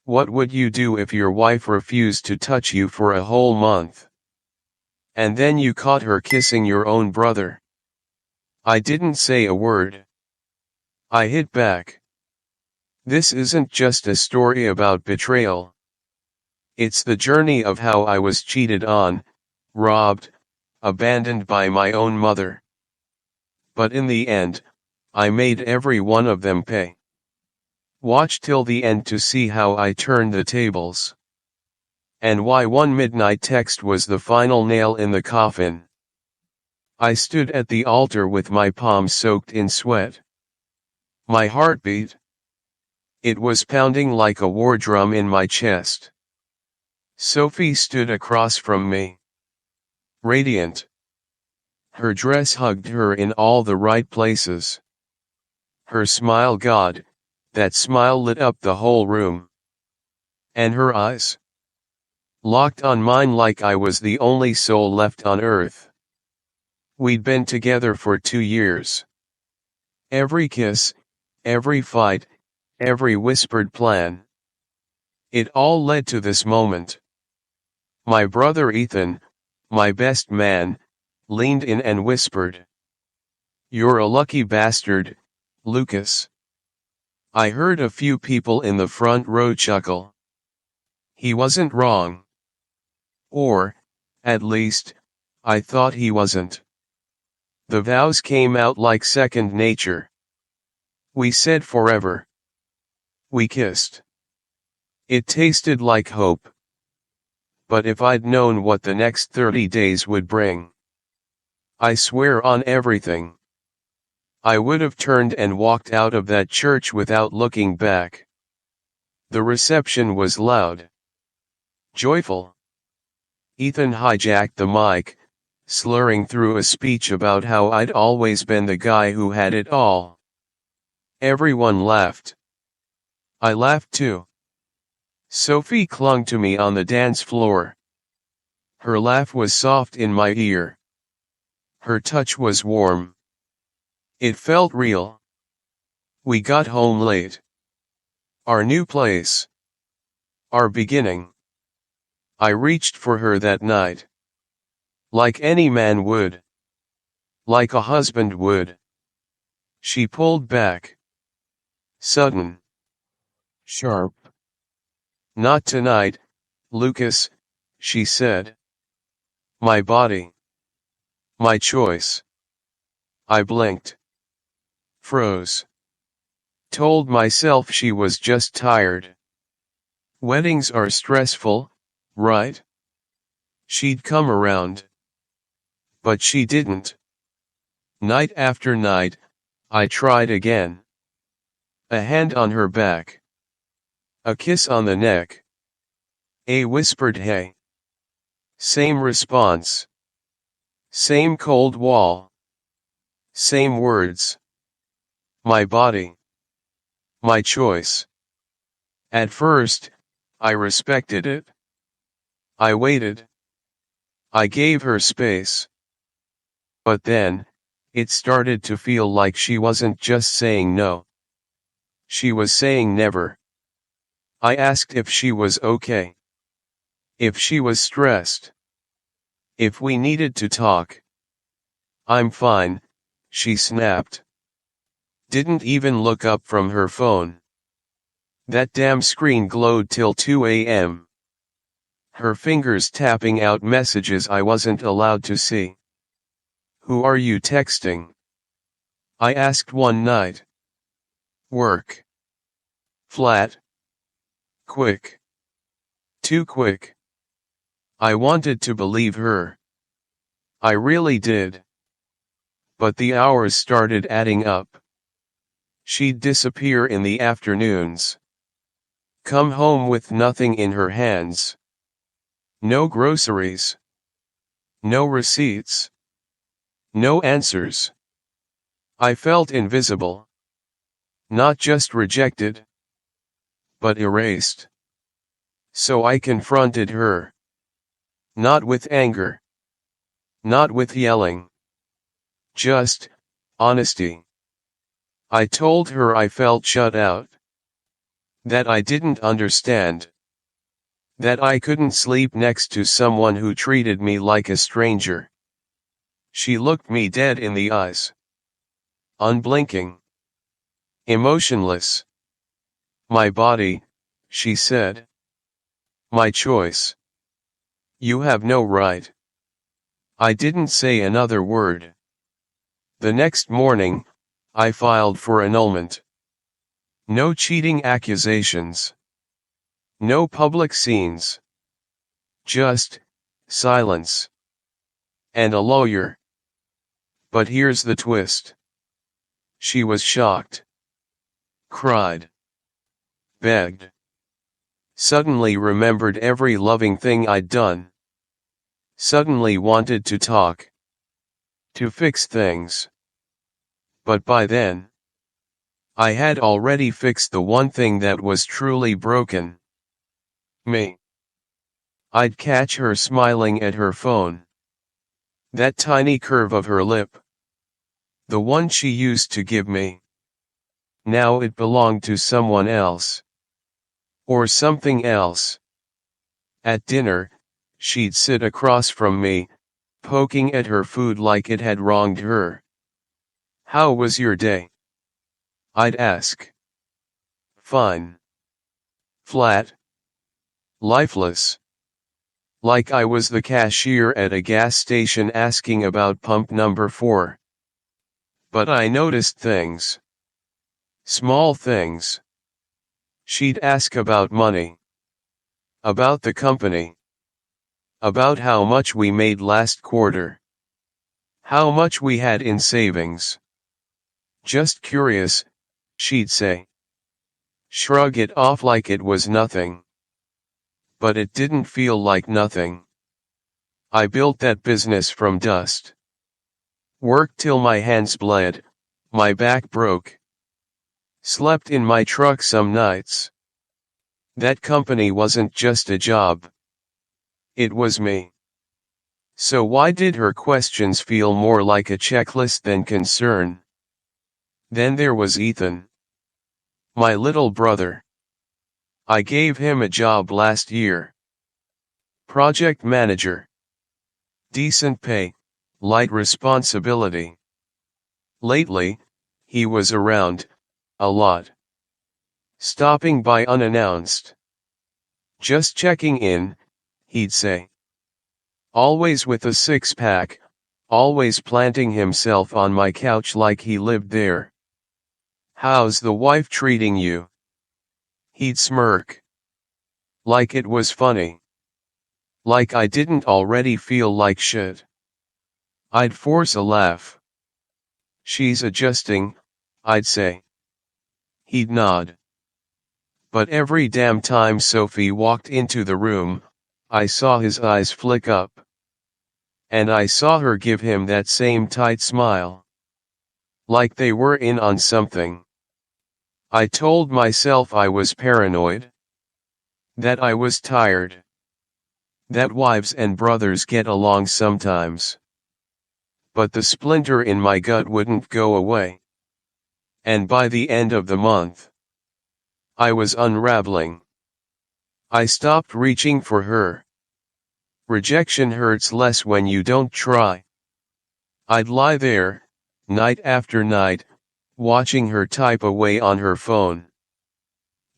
What would you do if your wife refused to touch you for a whole month? And then you caught her kissing your own brother. I didn't say a word. I hit back. This isn't just a story about betrayal. It's the journey of how I was cheated on, robbed, abandoned by my own mother. But in the end, I made every one of them pay. Watch till the end to see how I turned the tables. And why one midnight text was the final nail in the coffin. I stood at the altar with my palms soaked in sweat. My heart beat. It was pounding like a war drum in my chest. Sophie stood across from me. Radiant. Her dress hugged her in all the right places. Her smile, God, that smile lit up the whole room. And her eyes? Locked on mine like I was the only soul left on earth. We'd been together for 2 years. Every kiss, every fight, every whispered plan. It all led to this moment. My brother Ethan, my best man, leaned in and whispered. "You're a lucky bastard, Lucas." I heard a few people in the front row chuckle. He wasn't wrong. Or, at least, I thought he wasn't. The vows came out like second nature. We said forever. We kissed. It tasted like hope. But if I'd known what the next 30 days would bring, I swear on everything, I would have turned and walked out of that church without looking back. The reception was loud. Joyful. Ethan hijacked the mic, slurring through a speech about how I'd always been the guy who had it all. Everyone laughed. I laughed too. Sophie clung to me on the dance floor. Her laugh was soft in my ear. Her touch was warm. It felt real. We got home late. Our new place. Our beginning. I reached for her that night. Like any man would. Like a husband would. She pulled back. Sudden. Sharp. "Not tonight, Lucas," she said. "My body. My choice." I blinked. Froze. Told myself she was just tired. Weddings are stressful, right? She'd come around. But she didn't. Night after night, I tried again. A hand on her back. A kiss on the neck. A whispered hey. Same response. Same cold wall. Same words. My body. My choice. At first, I respected it. I waited. I gave her space. But then, it started to feel like she wasn't just saying no. She was saying never. I asked if she was okay. If she was stressed. If we needed to talk. "I'm fine," she snapped. Didn't even look up from her phone. That damn screen glowed till 2 a.m. Her fingers tapping out messages I wasn't allowed to see. "Who are you texting?" I asked one night. "Work." Flat. Quick. Too quick. I wanted to believe her. I really did. But the hours started adding up. She'd disappear in the afternoons. Come home with nothing in her hands. No groceries. No receipts. No answers. I felt invisible. Not just rejected, but erased. So I confronted her. Not with anger. Not with yelling. Just honesty. I told her I felt shut out. That I didn't understand. That I couldn't sleep next to someone who treated me like a stranger. She looked me dead in the eyes. Unblinking. Emotionless. My body, she said. My choice. You have no right. I didn't say another word. The next morning, I filed for annulment. No cheating accusations. No public scenes. Just silence. And a lawyer. But here's the twist. She was shocked. Cried. Begged. Suddenly remembered every loving thing I'd done. Suddenly wanted to talk. To fix things. But by then, I had already fixed the one thing that was truly broken. Me. I'd catch her smiling at her phone. That tiny curve of her lip. The one she used to give me. Now it belonged to someone else. Or something else. At dinner, she'd sit across from me, poking at her food like it had wronged her. How was your day? I'd ask. Fine. Flat. Lifeless. Like I was the cashier at a gas station asking about pump number 4. But I noticed things. Small things. She'd ask about money. About the company. About how much we made last quarter. How much we had in savings. Just curious, she'd say. Shrug it off like it was nothing. But it didn't feel like nothing. I built that business from dust. Worked till my hands bled, my back broke. Slept in my truck some nights. That company wasn't just a job. It was me. So why did her questions feel more like a checklist than concern? Then there was Ethan. My little brother. I gave him a job last year. Project manager. Decent pay, light responsibility. Lately, he was around, a lot. Stopping by unannounced. Just checking in, he'd say. Always with a six-pack, always planting himself on my couch like he lived there. How's the wife treating you? He'd smirk. Like it was funny. Like I didn't already feel like shit. I'd force a laugh. She's adjusting, I'd say. He'd nod. But every damn time Sophie walked into the room, I saw his eyes flick up. And I saw her give him that same tight smile. Like they were in on something. I told myself I was paranoid. That I was tired. That wives and brothers get along sometimes. But the splinter in my gut wouldn't go away. And by the end of the month, I was unraveling. I stopped reaching for her. Rejection hurts less when you don't try. I'd lie there, night after night, watching her type away on her phone.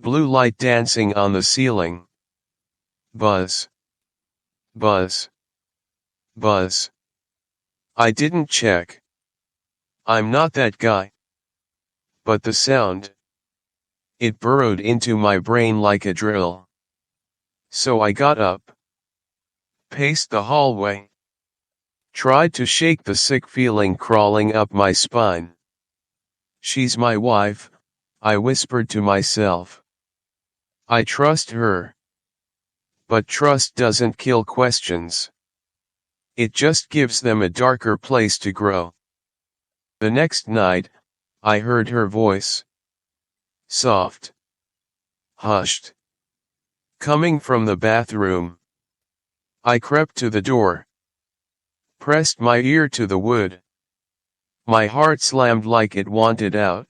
Blue light dancing on the ceiling. Buzz. Buzz. Buzz. I didn't check. I'm not that guy. But the sound. It burrowed into my brain like a drill. So I got up. Paced the hallway. Tried to shake the sick feeling crawling up my spine. She's my wife, I whispered to myself. I trust her. But trust doesn't kill questions. It just gives them a darker place to grow. The next night, I heard her voice. Soft. Hushed. Coming from the bathroom. I crept to the door. Pressed my ear to the wood. My heart slammed like it wanted out.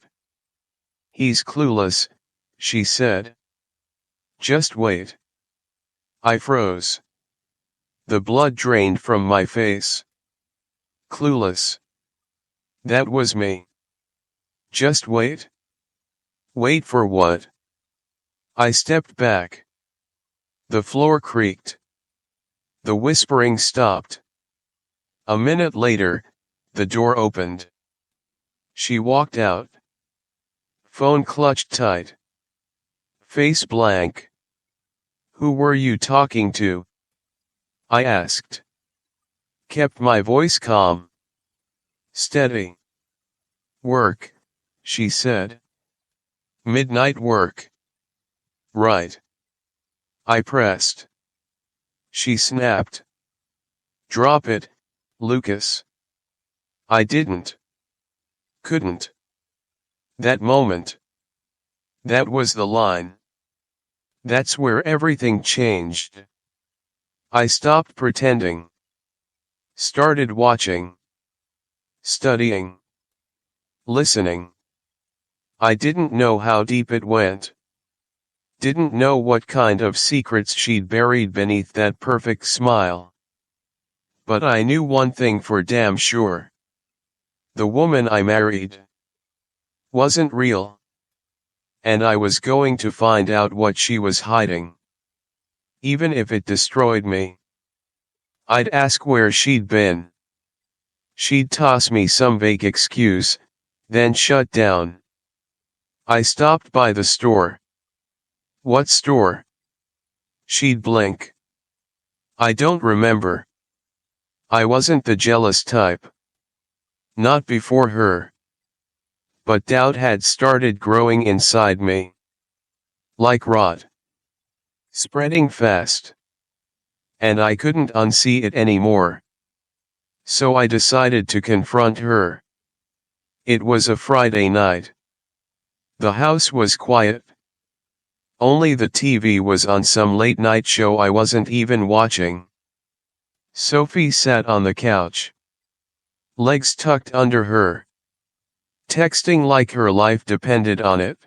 He's clueless, she said. Just wait. I froze. The blood drained from my face. Clueless. That was me. Just wait? Wait for what? I stepped back. The floor creaked. The whispering stopped. A minute later, the door opened. She walked out. Phone clutched tight. Face blank. Who were you talking to? I asked. Kept my voice calm. Steady. Work, she said. Midnight work. Right. I pressed. She snapped. Drop it, Lucas. I didn't. Couldn't. That moment. That was the line. That's where everything changed. I stopped pretending. Started watching. Studying. Listening. I didn't know how deep it went. Didn't know what kind of secrets she'd buried beneath that perfect smile. But I knew one thing for damn sure. The woman I married wasn't real. And I was going to find out what she was hiding. Even if it destroyed me. I'd ask where she'd been. She'd toss me some vague excuse, then shut down. I stopped by the store. What store? She'd blink. I don't remember. I wasn't the jealous type. Not before her. But doubt had started growing inside me. Like rot. Spreading fast. And I couldn't unsee it anymore. So I decided to confront her. It was a Friday night. The house was quiet. Only the TV was on some late night show I wasn't even watching. Sophie sat on the couch. Legs tucked under her. Texting like her life depended on it.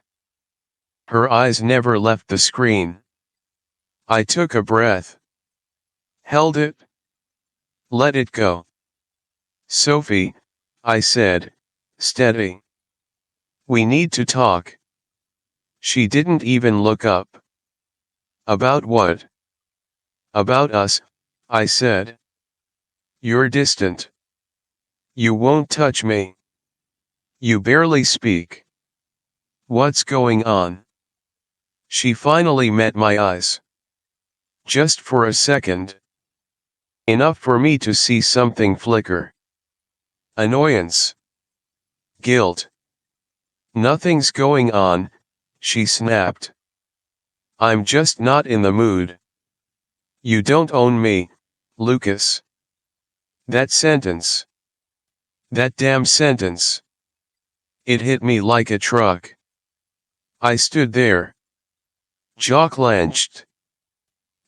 Her eyes never left the screen. I took a breath. Held it. Let it go. Sophie, I said, steady. We need to talk. She didn't even look up. About what? About us, I said. You're distant. You won't touch me. You barely speak. What's going on? She finally met my eyes. Just for a second. Enough for me to see something flicker. Annoyance. Guilt. Nothing's going on, she snapped. I'm just not in the mood. You don't own me, Lucas. That sentence. That damn sentence. It hit me like a truck. I stood there. Jaw clenched.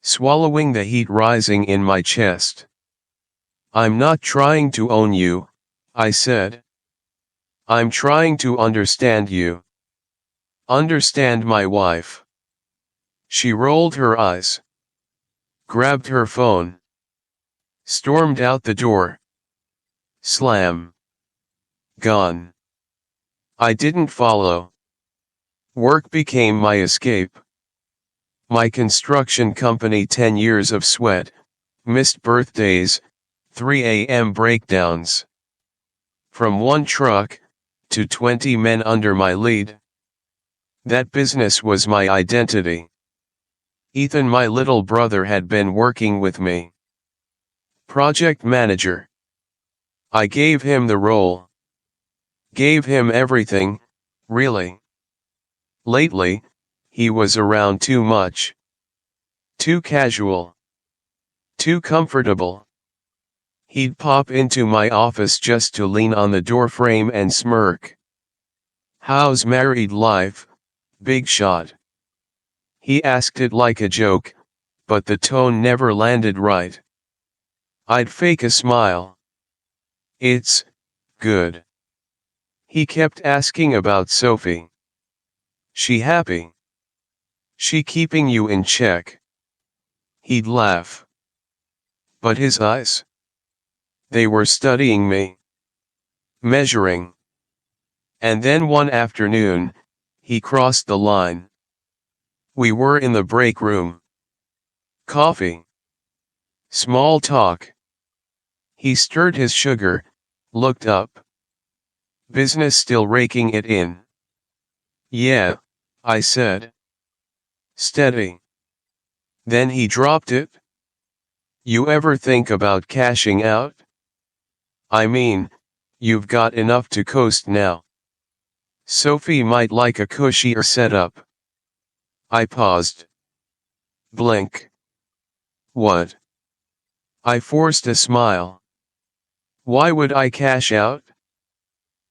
Swallowing the heat rising in my chest. I'm not trying to own you, I said. I'm trying to understand you. Understand my wife. She rolled her eyes. Grabbed her phone. Stormed out the door. Slam. Gone. I didn't follow. Work became my escape. My construction company, 10 years of sweat, missed birthdays, 3 a.m. breakdowns. From one truck, to 20 men under my lead. That business was my identity. Ethan, my little brother, had been working with me. Project manager. I gave him the role. Gave him everything, really. Lately, he was around too much. Too casual. Too comfortable. He'd pop into my office just to lean on the doorframe and smirk. How's married life, big shot? He asked it like a joke, but the tone never landed right. I'd fake a smile. It's good. He kept asking about Sophie. She happy? She keeping you in check. He'd laugh. But his eyes? They were studying me. Measuring. And then one afternoon, he crossed the line. We were in the break room. Coffee. Small talk. He stirred his sugar, looked up. Business still raking it in. Yeah, I said. Steady. Then he dropped it. You ever think about cashing out? I mean, you've got enough to coast now. Sophie might like a cushier setup. I paused. Blink. What? I forced a smile. Why would I cash out?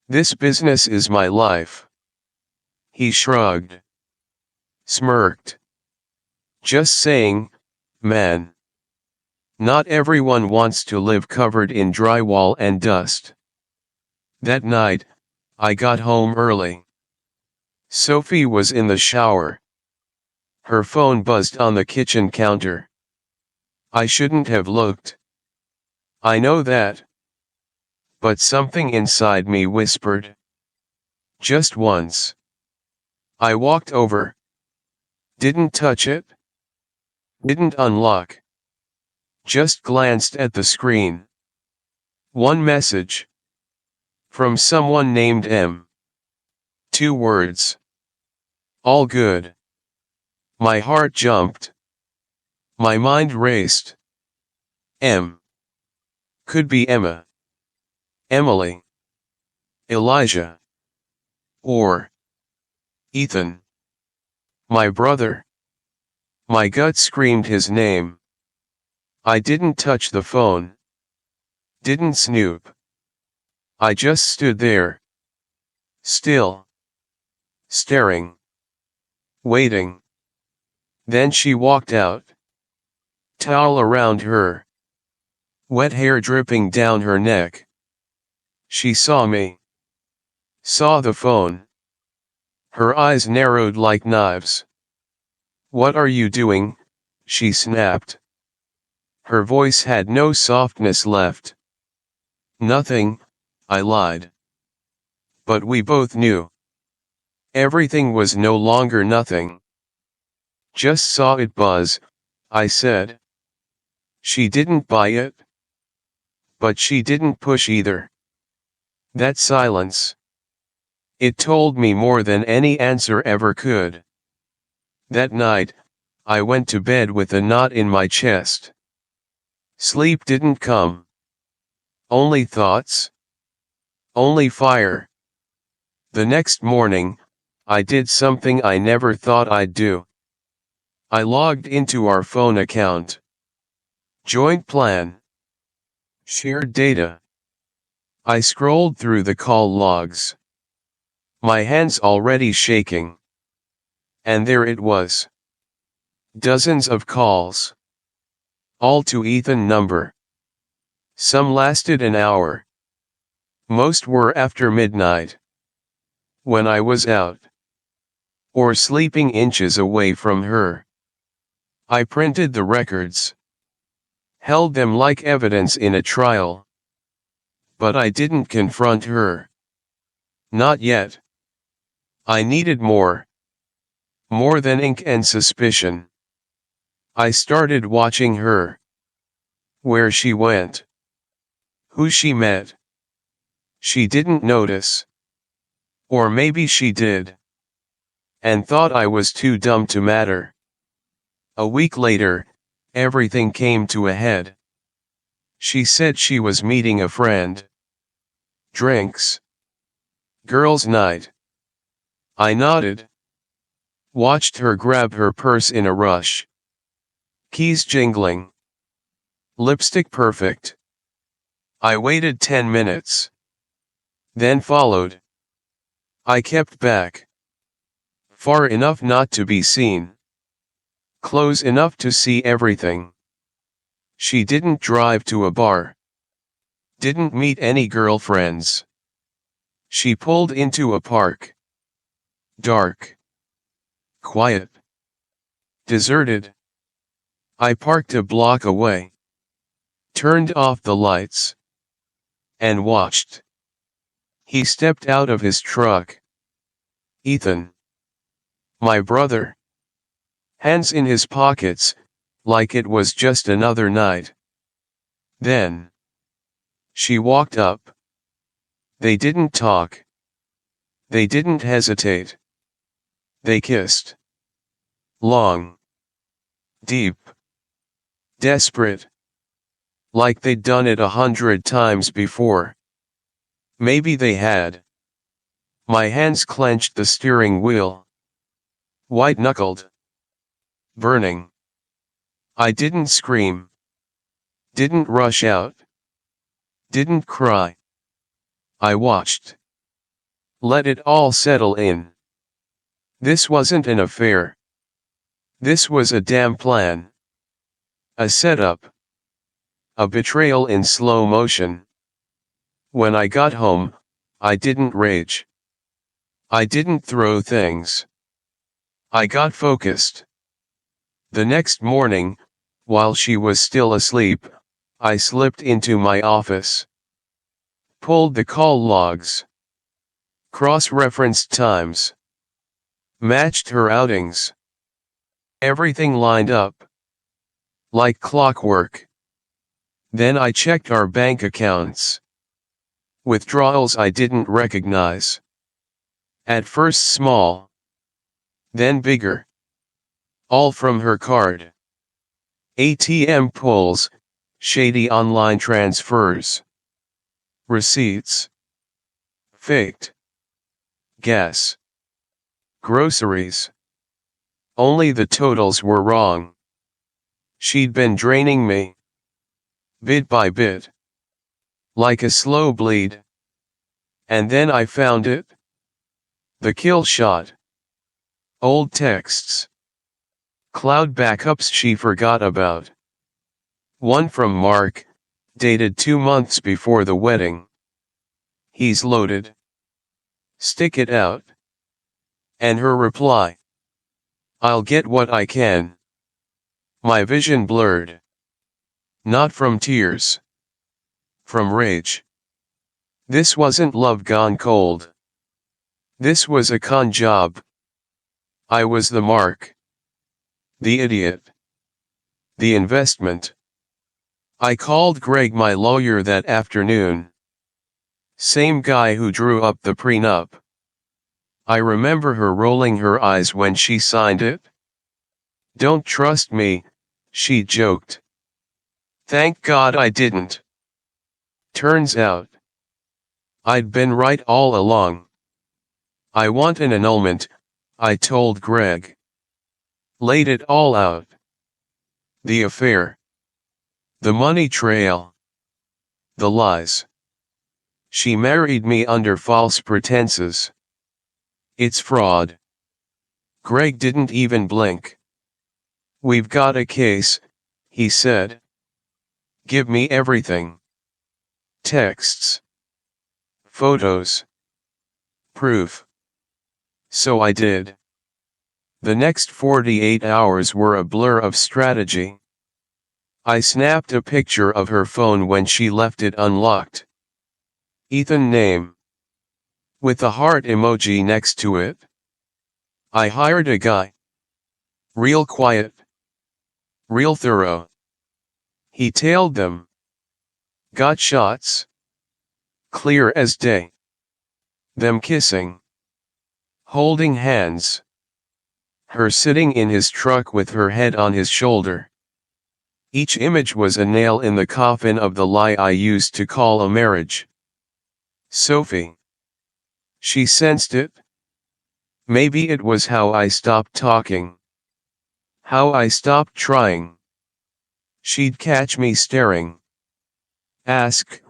This business is my life. He shrugged. Smirked. Just saying, man. Not everyone wants to live covered in drywall and dust. That night, I got home early. Sophie was in the shower. Her phone buzzed on the kitchen counter. I shouldn't have looked. I know that. But something inside me whispered. Just once. I walked over. Didn't touch it. Didn't unlock. Just glanced at the screen. One message. From someone named M. 2 words. All good. My heart jumped. My mind raced. M. Could be Emma. Emily. Elijah. Or Ethan. My brother. My gut screamed his name. I didn't touch the phone. Didn't snoop. I just stood there. Still. Staring. Waiting. Then she walked out. Towel around her. Wet hair dripping down her neck. She saw me. Saw the phone. Her eyes narrowed like knives. What are you doing? She snapped. Her voice had no softness left. Nothing, I lied. But we both knew. Everything was no longer nothing. Just saw it buzz, I said. She didn't buy it. But she didn't push either. That silence. It told me more than any answer ever could. That night, I went to bed with a knot in my chest. Sleep didn't come. Only thoughts. Only fire. The next morning, I did something I never thought I'd do. I logged into our phone account. Joint plan. Shared data. I scrolled through the call logs. My hands already shaking. And there it was. Dozens of calls. All to Ethan number. Some lasted an hour. Most were after midnight. When I was out. Or sleeping inches away from her. I printed the records. Held them like evidence in a trial. But I didn't confront her. Not yet. I needed more. More than ink and suspicion. I started watching her. Where she went. Who she met. She didn't notice. Or maybe she did. And thought I was too dumb to matter. A week later, everything came to a head. She said she was meeting a friend. Drinks. Girls' night. I nodded. Watched her grab her purse in a rush. Keys jingling. Lipstick perfect. I waited 10 minutes. Then followed. I kept back. Far enough not to be seen. Close enough to see everything. She didn't drive to a bar. Didn't meet any girlfriends. She pulled into a park. Dark. Quiet. Deserted. I parked a block away, turned off the lights, and watched. He stepped out of his truck. Ethan. My brother. Hands in his pockets, like it was just another night. Then she walked up. They didn't talk. They didn't hesitate. They kissed. Long. Deep. Desperate. Like they'd done it 100 times before. Maybe they had. My hands clenched the steering wheel. White-knuckled. Burning. I didn't scream. Didn't rush out. Didn't cry. I watched. Let it all settle in. This wasn't an affair. This was a damn plan. A setup. A betrayal in slow motion. When I got home, I didn't rage. I didn't throw things. I got focused. The next morning, while she was still asleep, I slipped into my office. Pulled the call logs. Cross-referenced times. Matched her outings. Everything lined up. Like clockwork. Then I checked our bank accounts. Withdrawals I didn't recognize. At first small. Then bigger. All from her card. ATM pulls, shady online transfers. Receipts. Faked. Gas. Groceries. Only the totals were wrong. She'd been draining me. Bit by bit. Like a slow bleed. And then I found it. The kill shot. Old texts. Cloud backups she forgot about. One from Mark, dated 2 months before the wedding. He's loaded. Stick it out. And her reply. I'll get what I can. My vision blurred. Not from tears. From rage. This wasn't love gone cold. This was a con job. I was the mark. The idiot. The investment. I called Greg, my lawyer, that afternoon. Same guy who drew up the prenup. I remember her rolling her eyes when she signed it. Don't trust me, she joked. Thank God I didn't. Turns out, I'd been right all along. I want an annulment, I told Greg. Laid it all out. The affair. The money trail. The lies. She married me under false pretenses. It's fraud. Greg didn't even blink. We've got a case, he said. Give me everything. Texts. Photos. Proof. So I did. The next 48 hours were a blur of strategy. I snapped a picture of her phone when she left it unlocked. Ethan name. With a heart emoji next to it. I hired a guy. Real quiet. Real thorough. He tailed them. Got shots. Clear as day. Them kissing. Holding hands. Her sitting in his truck with her head on his shoulder. Each image was a nail in the coffin of the lie I used to call a marriage. Sophie. She sensed it. Maybe it was how I stopped talking. How I stopped trying. She'd catch me staring. Ask,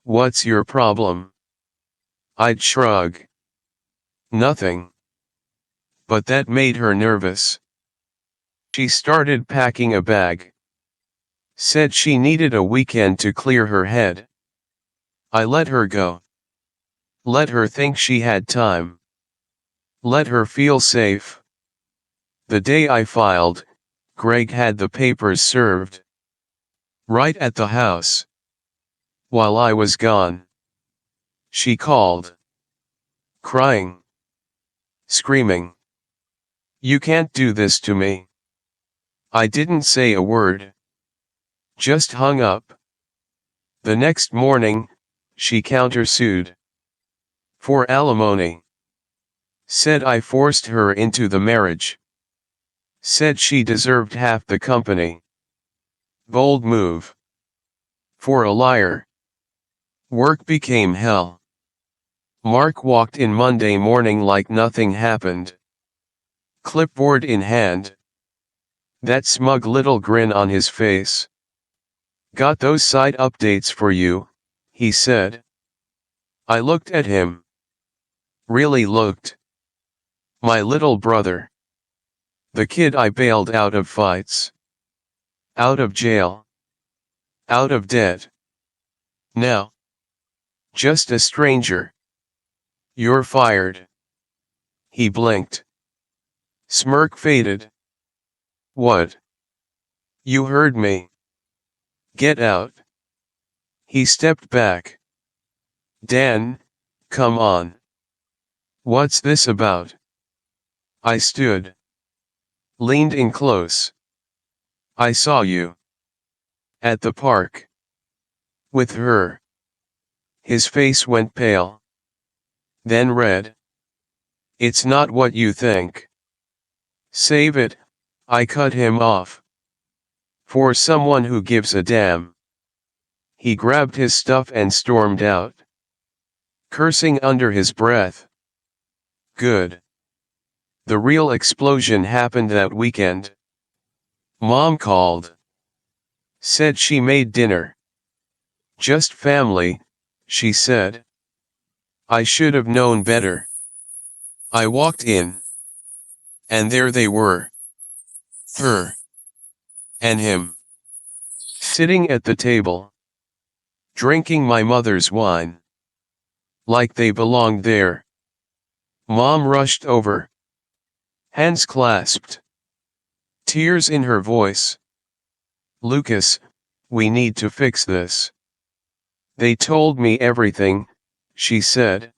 what's your problem? I'd shrug. Nothing. But that made her nervous. She started packing a bag. Said she needed a weekend to clear her head. I let her go. Let her think she had time. Let her feel safe. The day I filed, Greg had the papers served. Right at the house. While I was gone. She called. Crying. Screaming. You can't do this to me. I didn't say a word. Just hung up. The next morning, she countersued. For alimony. Said I forced her into the marriage. Said she deserved half the company. Bold move. For a liar. Work became hell. Mark walked in Monday morning like nothing happened. Clipboard in hand. That smug little grin on his face. Got those side updates for you, he said. I looked at him. Really looked. My little brother. The kid I bailed out of fights. Out of jail. Out of debt. Now. Just a stranger. You're fired. He blinked. Smirk faded. What? You heard me. Get out. He stepped back. Dan, come on. What's this about? I stood. Leaned in close. I saw you. At the park. With her. His face went pale. Then red. It's not what you think. Save it, I cut him off. For someone who gives a damn. He grabbed his stuff and stormed out. Cursing under his breath. Good. The real explosion happened that weekend. Mom called. Said she made dinner. Just family, she said. I should have known better. I walked in. And there they were. Her. And him. Sitting at the table. Drinking my mother's wine. Like they belonged there. Mom rushed over. Hands clasped. Tears in her voice. Lucas, we need to fix this. They told me everything, she said.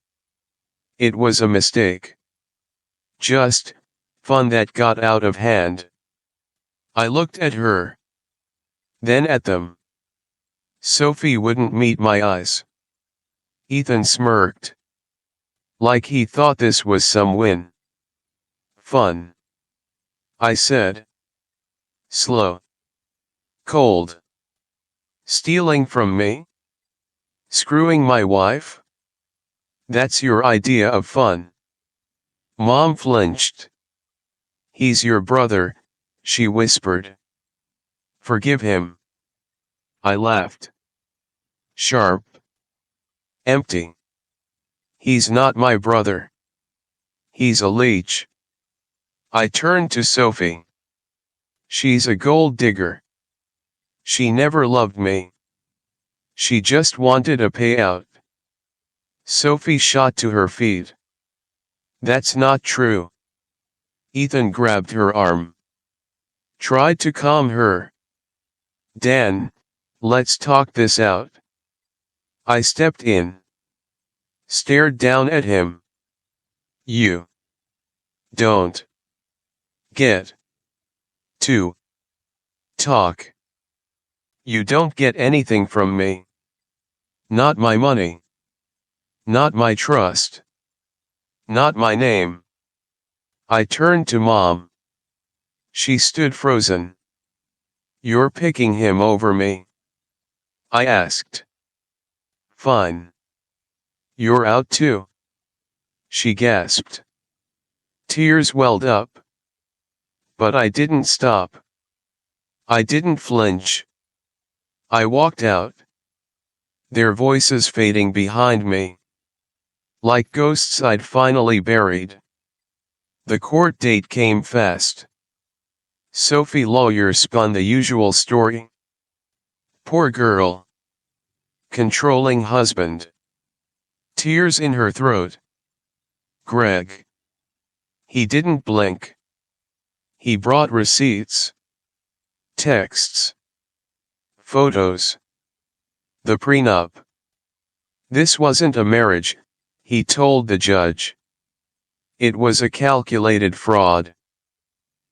It was a mistake. Just, fun that got out of hand. I looked at her. Then at them. Sophie wouldn't meet my eyes. Ethan smirked. Like he thought this was some win. Fun. I said. Slow. Cold. Stealing from me? Screwing my wife? That's your idea of fun. Mom flinched. He's your brother, she whispered. Forgive him. I laughed. Sharp. Empty. He's not my brother. He's a leech. I turned to Sophie. She's a gold digger. She never loved me. She just wanted a payout. Sophie shot to her feet. That's not true. Ethan grabbed her arm. Tried to calm her. Dan, let's talk this out. I stepped in. Stared down at him. You don't get to talk. You don't get anything from me. Not my money. Not my trust. Not my name. I turned to Mom. She stood frozen. You're picking him over me? I asked. Fine. You're out too? She gasped. Tears welled up. But I didn't stop. I didn't flinch. I walked out. Their voices fading behind me. Like ghosts I'd finally buried. The court date came fast. Sophie lawyer spun the usual story. Poor girl. Controlling husband. Tears in her throat. Greg. He didn't blink. He brought receipts. Texts. Photos. The prenup. This wasn't a marriage, he told the judge. It was a calculated fraud.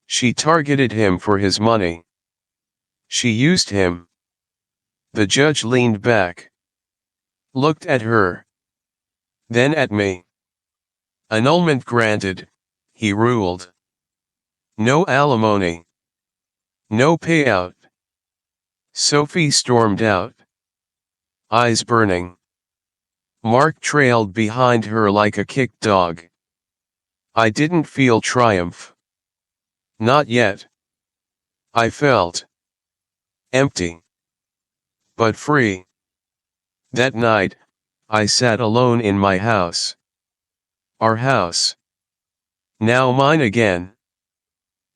She targeted him for his money. She used him. The judge leaned back. Looked at her. Then at me. Annulment granted, he ruled. No alimony. No payout. Sophie stormed out. Eyes burning. Mark trailed behind her like a kicked dog. I didn't feel triumph. Not yet. I felt empty. But free. That night, I sat alone in my house. Our house. Now mine again.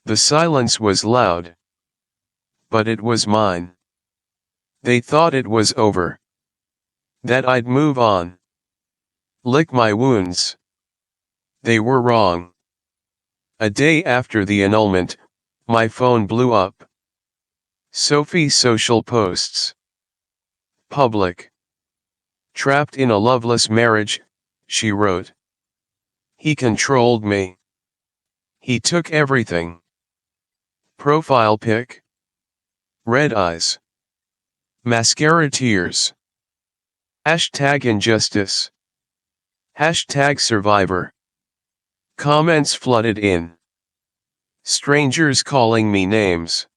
The silence was loud. But it was mine. They thought it was over. That I'd move on. Lick my wounds. They were wrong. A day after the annulment, my phone blew up. Sophie's social posts. Public. Trapped in a loveless marriage, she wrote. He controlled me. He took everything. Profile pic. Red eyes. Mascara tears. Hashtag injustice. Hashtag survivor. Comments flooded in. Strangers calling me names.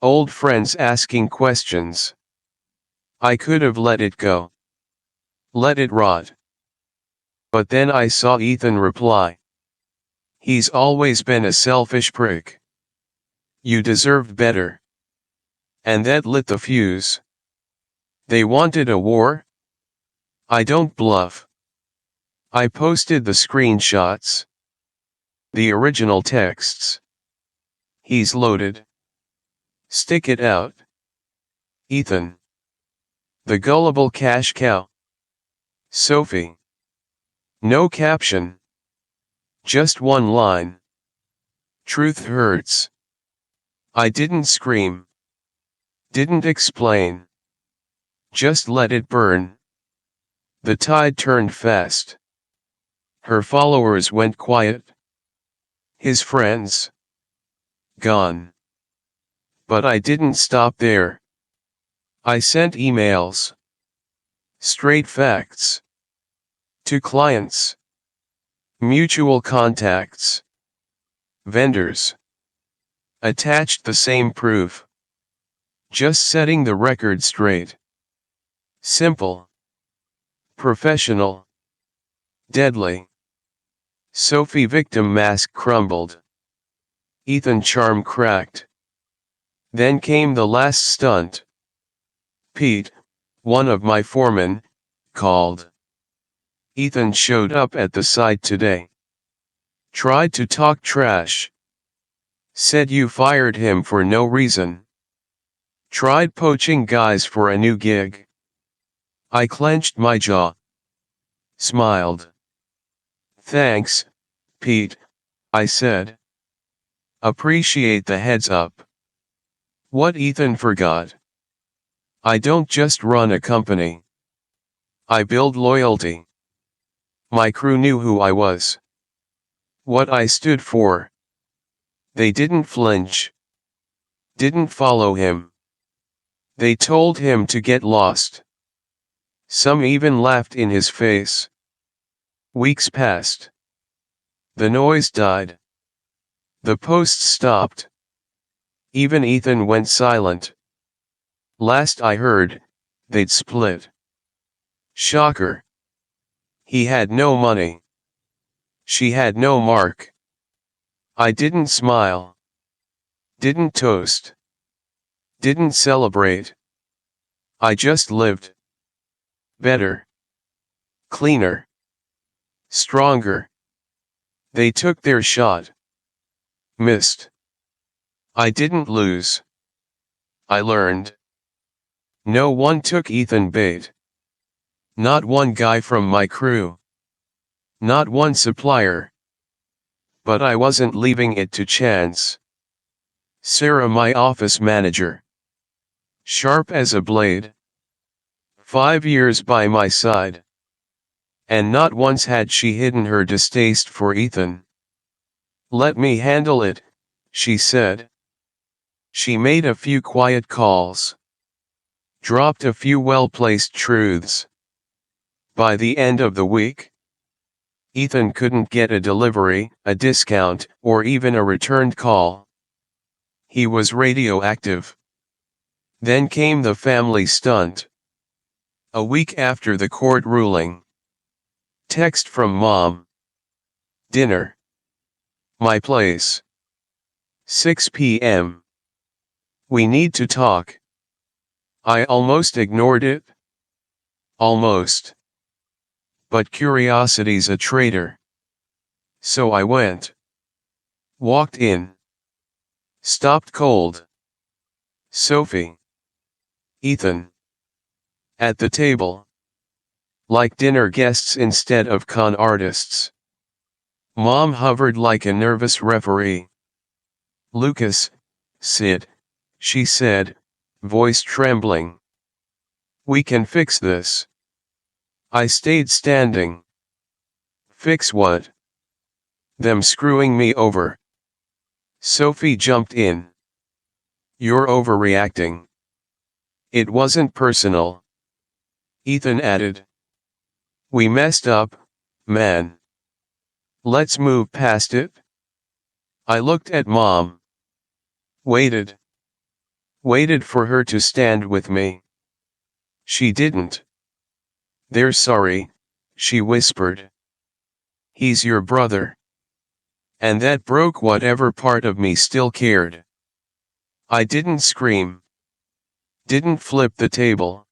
Old friends asking questions. I could have let it go. Let it rot. But then I saw Ethan reply. He's always been a selfish prick. You deserved better. And that lit the fuse. They wanted a war? I don't bluff. I posted the screenshots. The original texts. He's loaded. Stick it out. Ethan. The gullible cash cow. Sophie. No caption. Just one line. Truth hurts. I didn't scream. Didn't explain. Just let it burn. The tide turned fast. Her followers went quiet. His friends. Gone. But I didn't stop there. I sent emails. Straight facts. To clients. Mutual contacts. Vendors. Attached the same proof. Just setting the record straight. Simple. Professional. Deadly. Sophie victim mask crumbled. Ethan charm cracked. Then came the last stunt. Pete, one of my foremen, called. Ethan showed up at the site today. Tried to talk trash. Said you fired him for no reason. Tried poaching guys for a new gig. I clenched my jaw. Smiled. Thanks, Pete, I said. Appreciate the heads up. What Ethan forgot. I don't just run a company. I build loyalty. My crew knew who I was. What I stood for. They didn't flinch. Didn't follow him. They told him to get lost. Some even laughed in his face. Weeks passed. The noise died. The posts stopped. Even Ethan went silent. Last I heard, they'd split. Shocker. He had no money. She had no mark. I didn't smile. Didn't toast. Didn't celebrate. I just lived. Better. Cleaner. Stronger. They took their shot. Missed. I didn't lose. I learned. No one took Ethan bait. Not one guy from my crew. Not one supplier. But I wasn't leaving it to chance. Sarah, my office manager. Sharp as a blade. 5 years by my side. And not once had she hidden her distaste for Ethan. Let me handle it, she said. She made a few quiet calls. Dropped a few well-placed truths. By the end of the week, Ethan couldn't get a delivery, a discount, or even a returned call. He was radioactive. Then came the family stunt. A week after the court ruling. Text from mom. Dinner. My place. 6 p.m. We need to talk. I almost ignored it. Almost. But curiosity's a traitor. So I went. Walked in. Stopped cold. Sophie. Ethan. At the table. Like dinner guests instead of con artists. Mom hovered like a nervous referee. Lucas, sit, she said, voice trembling. We can fix this. I stayed standing. Fix what? Them screwing me over. Sophie jumped in. You're overreacting. It wasn't personal. Ethan added. We messed up, man. Let's move past it. I looked at mom. Waited. Waited for her to stand with me. She didn't. They're sorry, she whispered. He's your brother. And that broke whatever part of me still cared. I didn't scream. Didn't flip the table.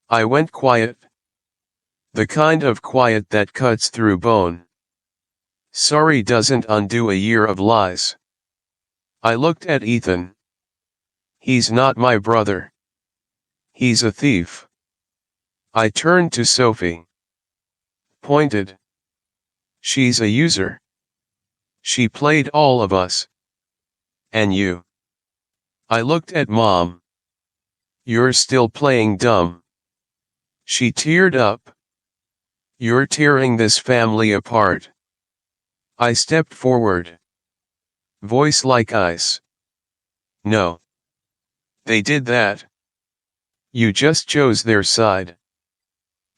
I went quiet. The kind of quiet that cuts through bone. Sorry doesn't undo a year of lies. I looked at Ethan. He's not my brother. He's a thief. I turned to Sophie. Pointed. She's a user. She played all of us. And you. I looked at mom. You're still playing dumb. She teared up. You're tearing this family apart. I stepped forward. Voice like ice. No. They did that. You just chose their side.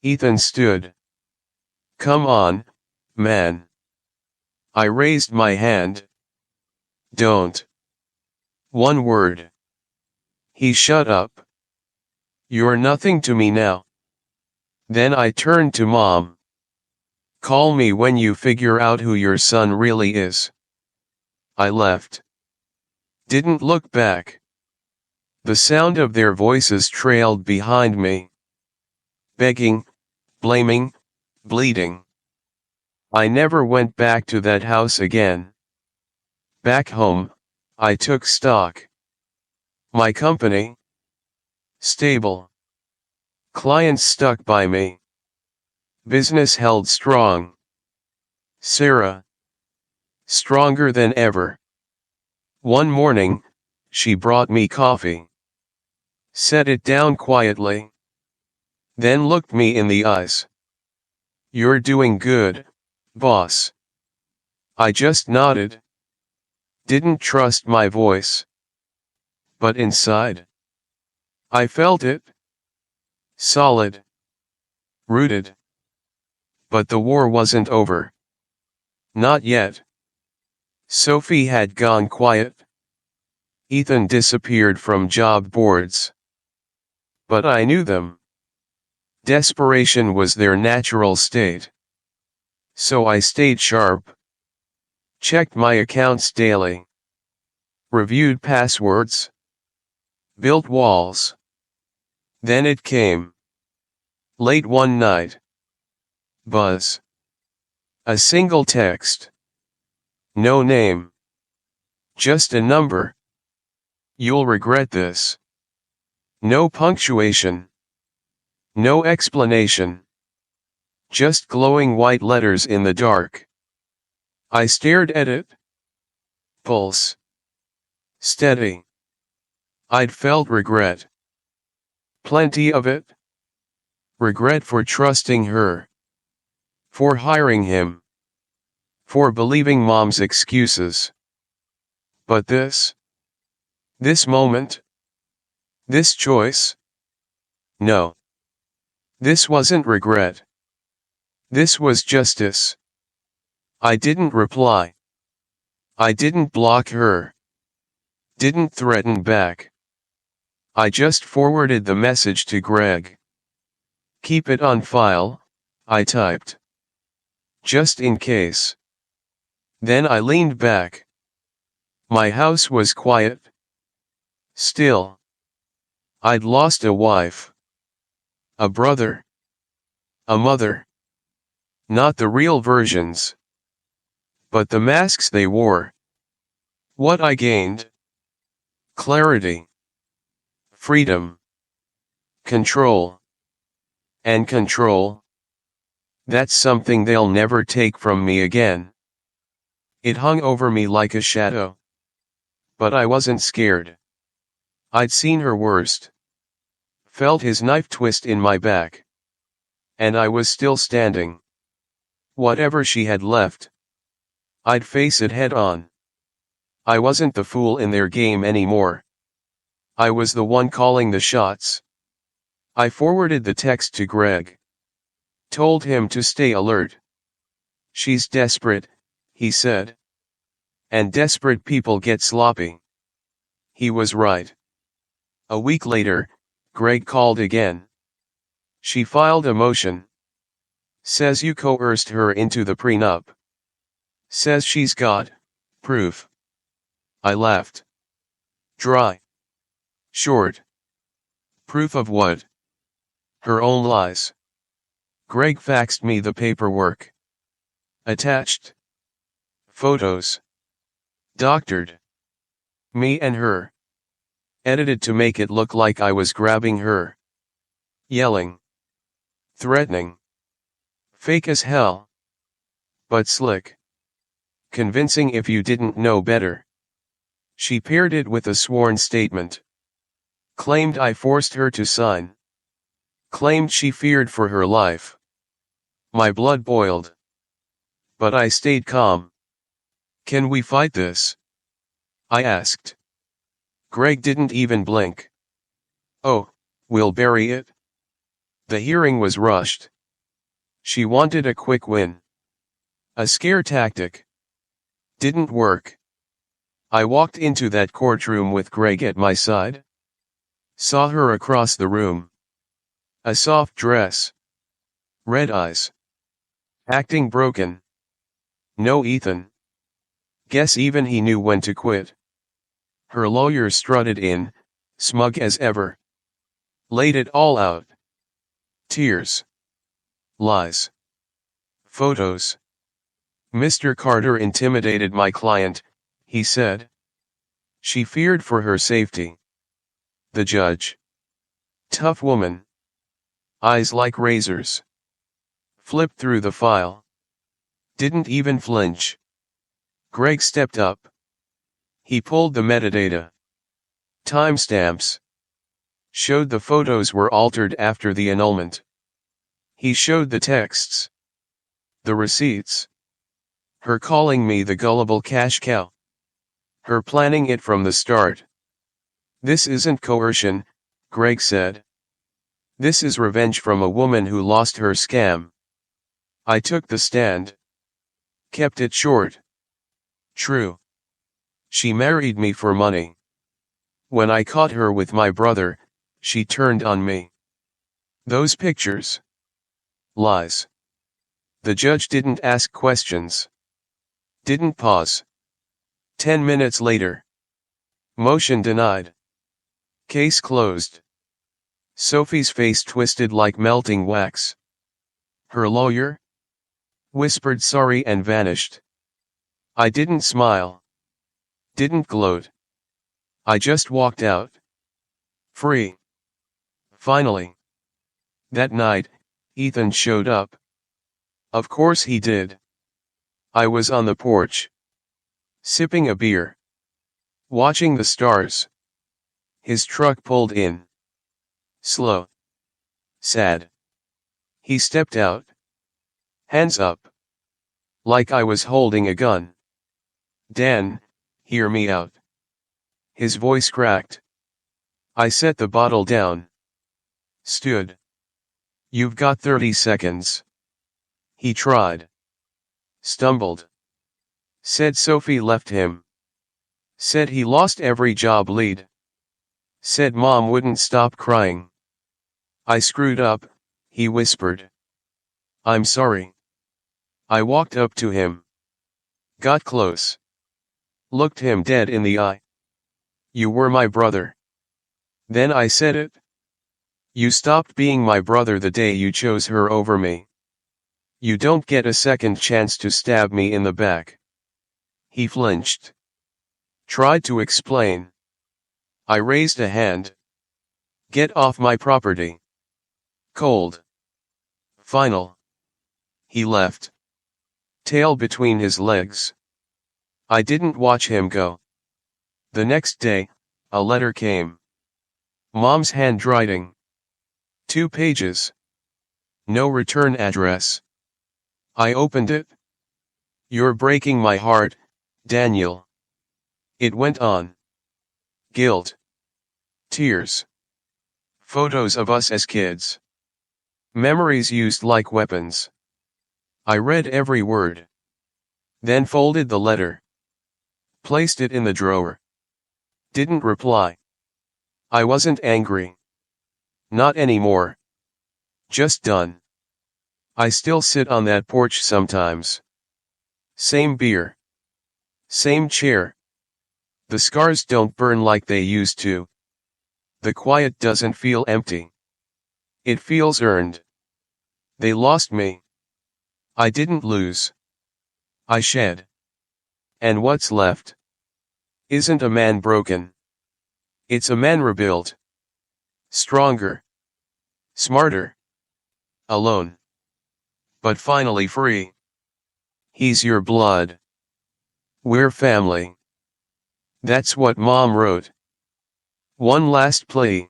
Ethan stood. Come on, man. I raised my hand. Don't. One word. He shut up. You're nothing to me now. Then I turned to mom. Call me when you figure out who your son really is. I left. Didn't look back. The sound of their voices trailed behind me. Begging, blaming, bleeding. I never went back to that house again. Back home, I took stock. My company? Stable. Clients stuck by me. Business held strong. Sarah. Stronger than ever. One morning, she brought me coffee. Set it down quietly. Then looked me in the eyes. You're doing good, boss. I just nodded. Didn't trust my voice. But inside, I felt it. Solid. Rooted. But the war wasn't over. Not yet. Sophie had gone quiet. Ethan disappeared from job boards. But I knew them. Desperation was their natural state. So I stayed sharp. Checked my accounts daily. Reviewed passwords. Built walls. Then it came. Late one night. Buzz. A single text. No name. Just a number. You'll regret this. No punctuation. No explanation. Just glowing white letters in the dark. I stared at it. Pulse. Steady. I'd felt regret. Plenty of it. Regret for trusting her. For hiring him. For believing Mom's excuses. But this moment, this choice? No. This wasn't regret. This was justice. I didn't reply. I didn't block her. Didn't threaten back. I just forwarded the message to Greg. Keep it on file, I typed. Just in case. Then I leaned back. My house was quiet. Still. I'd lost a wife. A brother. A mother. Not the real versions. But the masks they wore. What I gained. Clarity. Freedom. Control. And control. That's something they'll never take from me again. It hung over me like a shadow. But I wasn't scared. I'd seen her worst. Felt his knife twist in my back. And I was still standing. Whatever she had left, I'd face it head on. I wasn't the fool in their game anymore. I was the one calling the shots. I forwarded the text to Greg. Told him to stay alert. She's desperate, he said. And desperate people get sloppy. He was right. A week later, Greg called again. She filed a motion. Says you coerced her into the prenup. Says she's got proof. I laughed. Dry. Short. Proof of what? Her own lies. Greg faxed me the paperwork. Attached. Photos. Doctored. Me and her. Edited to make it look like I was grabbing her. Yelling. Threatening. Fake as hell. But slick. Convincing if you didn't know better. She paired it with a sworn statement. Claimed I forced her to sign. Claimed she feared for her life. My blood boiled. But I stayed calm. Can we fight this? I asked. Greg didn't even blink. Oh, we'll bury it? The hearing was rushed. She wanted a quick win. A scare tactic. Didn't work. I walked into that courtroom with Greg at my side. Saw her across the room. A soft dress. Red eyes. Acting broken. No Ethan. Guess even he knew when to quit. Her lawyer strutted in, smug as ever. Laid it all out. Tears. Lies. Photos. Mr. Carter intimidated my client, he said. She feared for her safety. The judge. Tough woman. Eyes like razors. Flipped through the file. Didn't even flinch. Greg stepped up. He pulled the metadata. Timestamps. Showed the photos were altered after the annulment. He showed the texts. The receipts. Her calling me the gullible cash cow. Her planning it from the start. This isn't coercion, Greg said. This is revenge from a woman who lost her scam. I took the stand. Kept it short. True. She married me for money. When I caught her with my brother, she turned on me. Those pictures. Lies. The judge didn't ask questions. Didn't pause. 10 minutes later. Motion denied. Case closed. Sophie's face twisted like melting wax. Her lawyer? Whispered sorry and vanished. I didn't smile. Didn't gloat. I just walked out. Free. Finally. That night, Ethan showed up. Of course he did. I was on the porch. Sipping a beer. Watching the stars. His truck pulled in. Slow. Sad. He stepped out. Hands up. Like I was holding a gun. Dan, hear me out. His voice cracked. I set the bottle down. Stood. You've got 30 seconds. He tried. Stumbled. Said Sophie left him. Said he lost every job lead. Said mom wouldn't stop crying. I screwed up, he whispered. I'm sorry. I walked up to him. Got close. Looked him dead in the eye. You were my brother. Then I said it. You stopped being my brother the day you chose her over me. You don't get a second chance to stab me in the back. He flinched. Tried to explain. I raised a hand. Get off my property. Cold. Final. He left. Tail between his legs. I didn't watch him go. The next day, a letter came. Mom's handwriting. 2 pages. No return address. I opened it. You're breaking my heart, Daniel. It went on. Guilt. Tears. Photos of us as kids. Memories used like weapons. I read every word. Then folded the letter. Placed it in the drawer. Didn't reply. I wasn't angry. Not anymore. Just done. I still sit on that porch sometimes. Same beer. Same chair. The scars don't burn like they used to. The quiet doesn't feel empty. It feels earned. They lost me. I didn't lose. I shed. And what's left? Isn't a man broken. It's a man rebuilt. Stronger. Smarter. Alone. But finally free. He's your blood. We're family. That's what Mom wrote. One last plea.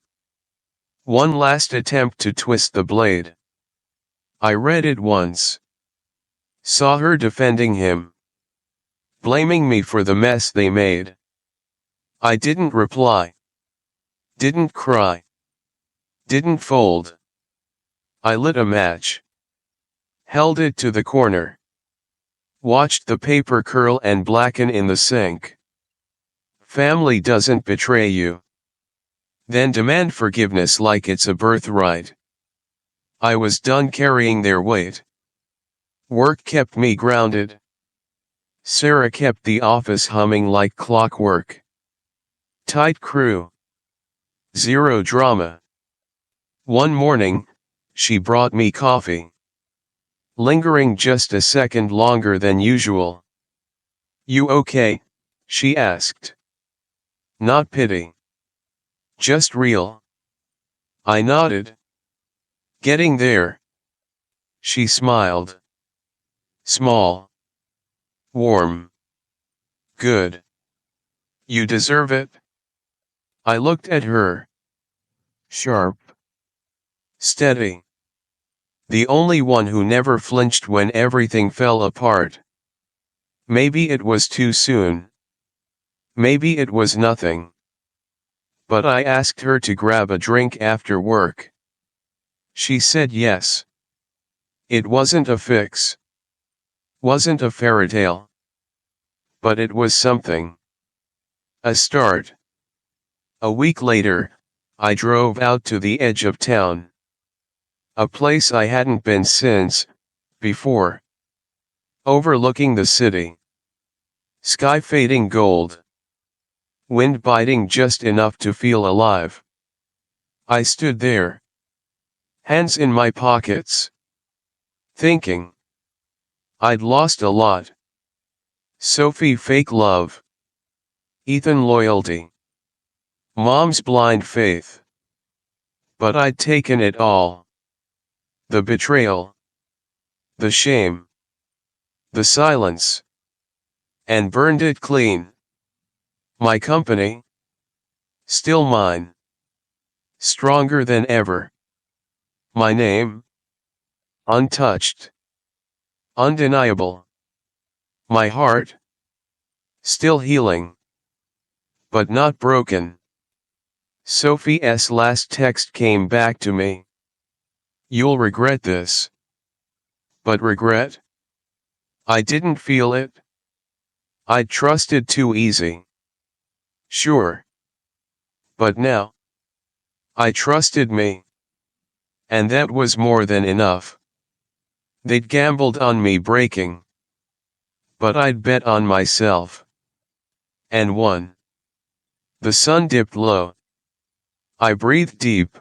One last attempt to twist the blade. I read it once. Saw her defending him. Blaming me for the mess they made. I didn't reply. Didn't cry. Didn't fold. I lit a match. Held it to the corner. Watched the paper curl and blacken in the sink. Family doesn't betray you. Then demand forgiveness like it's a birthright. I was done carrying their weight. Work kept me grounded. Sarah kept the office humming like clockwork. Tight crew. Zero drama. One morning, she brought me coffee. Lingering just a second longer than usual. You okay? She asked. Not pity. Just real. I nodded. Getting there. She smiled. Small. Warm. Good. You deserve it. I looked at her. Sharp. Steady. The only one who never flinched when everything fell apart. Maybe it was too soon. Maybe it was nothing. But I asked her to grab a drink after work. She said yes. It wasn't a fix. Wasn't a fairy tale. But it was something. A start. A week later, I drove out to the edge of town. A place I hadn't been since, before. Overlooking the city. Sky fading gold. Wind biting just enough to feel alive. I stood there. Hands in my pockets. Thinking. I'd lost a lot. Sophie fake love. Ethan loyalty. Mom's blind faith. But I'd taken it all. The betrayal. The shame. The silence. And burned it clean. My company? Still mine. Stronger than ever. My name? Untouched. Undeniable. My heart? Still healing. But not broken. Sophie's last text came back to me. You'll regret this. But regret? I didn't feel it. I'd trusted too easy. Sure. But now? I trusted me. And that was more than enough. They'd gambled on me breaking. But I'd bet on myself. And won. The sun dipped low. I breathed deep.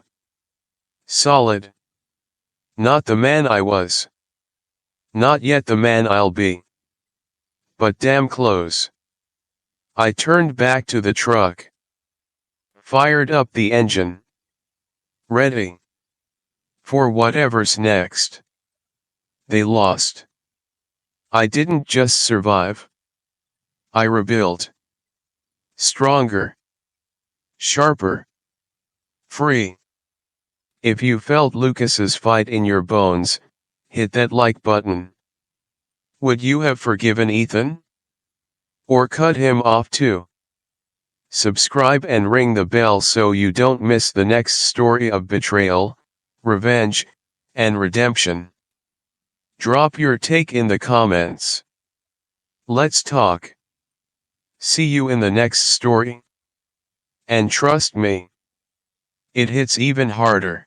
Solid. Not the man I was. Not yet the man I'll be. But damn close. I turned back to the truck. Fired up the engine. Ready. For whatever's next. They lost. I didn't just survive. I rebuilt. Stronger. Sharper. Free. If you felt Lucas's fight in your bones, hit that like button. Would you have forgiven Ethan? Or cut him off too? Subscribe and ring the bell so you don't miss the next story of betrayal, revenge, and redemption. Drop your take in the comments. Let's talk. See you in the next story. And trust me, it hits even harder.